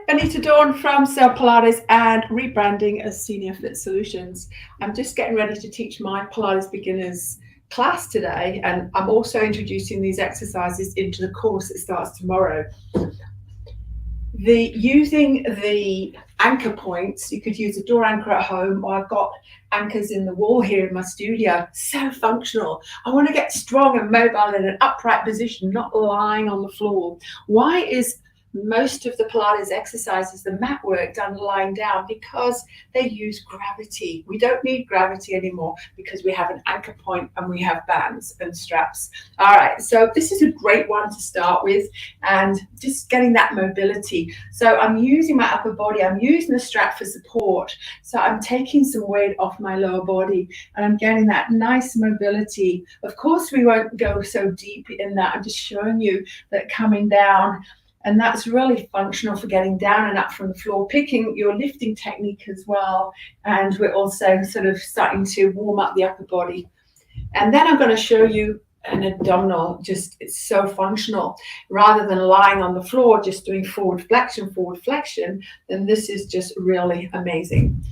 Anita Dawn from Self Pilates and rebranding as Senior Fit Solutions. I'm just getting ready to teach my Pilates beginners class today, and I'm also introducing these exercises into the course that starts tomorrow. Using the anchor points, you could use a door anchor at home, or I've got anchors in the wall here in my studio. So functional. I want to get strong and mobile in an upright position, not lying on the floor. Why is most of the Pilates exercises, the mat work, done lying down? Because they use gravity. We don't need gravity anymore because we have an anchor point and we have bands and straps. All right, so this is a great one to start with, and just getting that mobility. So I'm using my upper body, I'm using the strap for support. So I'm taking some weight off my lower body and I'm getting that nice mobility. Of course, we won't go so deep in that. I'm just showing you that coming down. And that's really functional for getting down and up from the floor, picking your lifting technique as well. And we're also sort of starting to warm up the upper body. And then I'm going to show you an abdominal. Just, it's so functional. Rather than lying on the floor, just doing forward flexion, then this is just really amazing.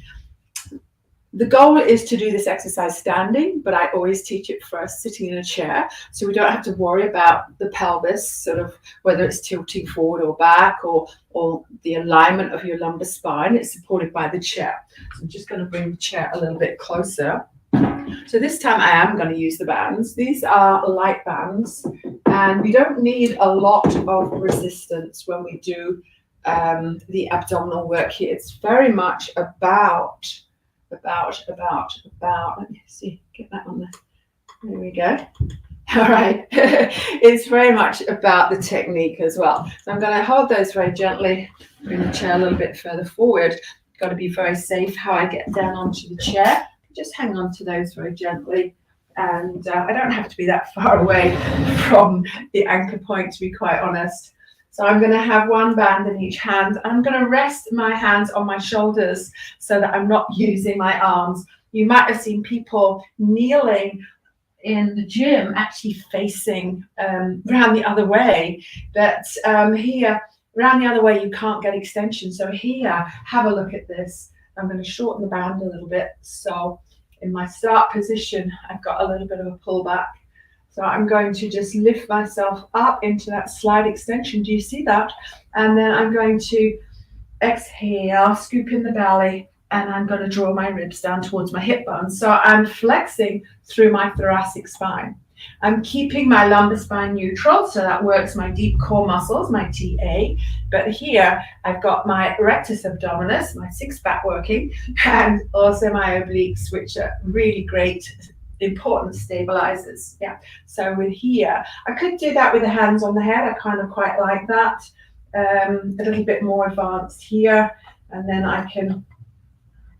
The goal is to do this exercise standing, but I always teach it first sitting in a chair, so we don't have to worry about the pelvis, sort of whether it's tilting forward or back, or the alignment of your lumbar spine. It's supported by the chair. So I'm just going to bring the chair a little bit closer. So this time I am going to use the bands. These are light bands, and we don't need a lot of resistance when we do the abdominal work here. It's very much about, let me see, get that on there we go. All right. It's very much about the technique as well. So I'm going to hold those very gently, bring the chair a little bit further forward. Got to be very safe how I get down onto the chair. Just hang on to those very gently, and I don't have to be that far away from the anchor point, to be quite honest. So I'm going to have one band in each hand. I'm going to rest my hands on my shoulders so that I'm not using my arms. You might have seen people kneeling in the gym actually facing round the other way. But here, round the other way, you can't get extension. So here, have a look at this. I'm going to shorten the band a little bit. So in my start position, I've got a little bit of a pullback. So I'm going to just lift myself up into that slide extension. Do you see that? And then I'm going to exhale, scoop in the belly, and I'm going to draw my ribs down towards my hip bones. So I'm flexing through my thoracic spine. I'm keeping my lumbar spine neutral, so that works my deep core muscles, my TA. But here I've got my rectus abdominis, my six pack working, and also my obliques, which are really great, important stabilizers. Yeah. So with here, I could do that with the hands on the head. I kind of quite like that. A little bit more advanced here, and then I can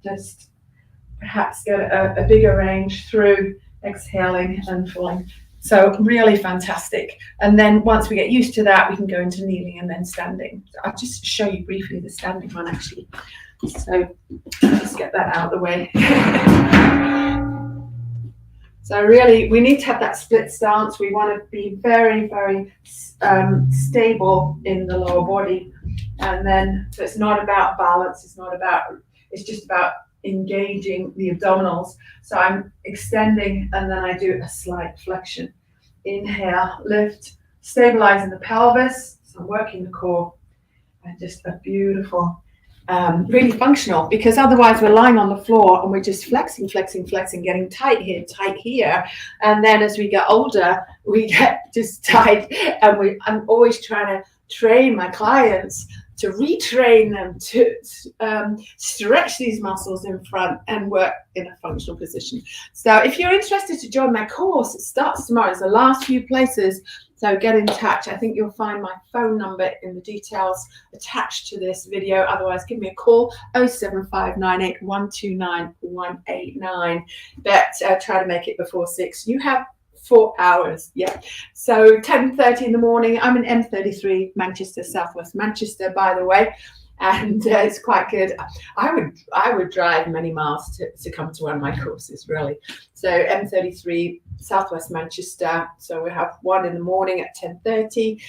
just perhaps get a bigger range through exhaling and falling. So really fantastic. And then once we get used to that, we can go into kneeling and then standing. So I'll just show you briefly the standing one actually. So just get that out of the way. So really, we need to have that split stance. We want to be very, very stable in the lower body. And then, so it's not about balance. It's just about engaging the abdominals. So I'm extending, and then I do a slight flexion. Inhale, lift, stabilizing the pelvis. So I'm working the core, and just a beautiful, really functional, because otherwise we're lying on the floor and we're just flexing, getting tight here. And then as we get older, we get just tight, and I'm always trying to train my clients to retrain them to stretch these muscles in front and work in a functional position. So if you're interested to join my course, it starts tomorrow. It's the last few places. So get in touch. I think you'll find my phone number in the details attached to this video. Otherwise, give me a call, 07598129189. But try to make it before 6. You have 4 hours. Yeah. So 10:30 in the morning. I'm in M33, Manchester, Southwest Manchester, by the way. And it's quite good. I would drive many miles to come to one of my courses, really. So M33, Southwest Manchester. So we have one in the morning at 10:30.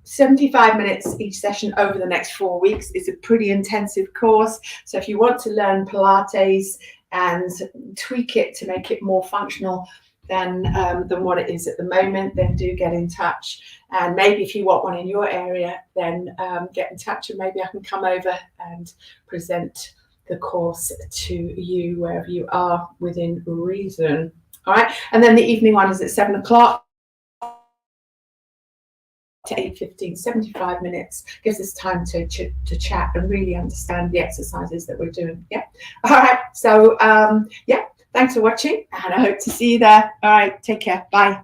75 minutes each session over the next 4 weeks. It's a pretty intensive course. So if you want to learn Pilates and tweak it to make it more functional than what it is at the moment, then do get in touch. And maybe if you want one in your area, then get in touch and maybe I can come over and present the course to you wherever you are within reason. All right. And then the evening one is at 7 o'clock to 8:15, 75 minutes. Gives us time to chat and really understand the exercises that we're doing. Yeah. All right. So, yeah, thanks for watching and I hope to see you there. All right. Take care. Bye.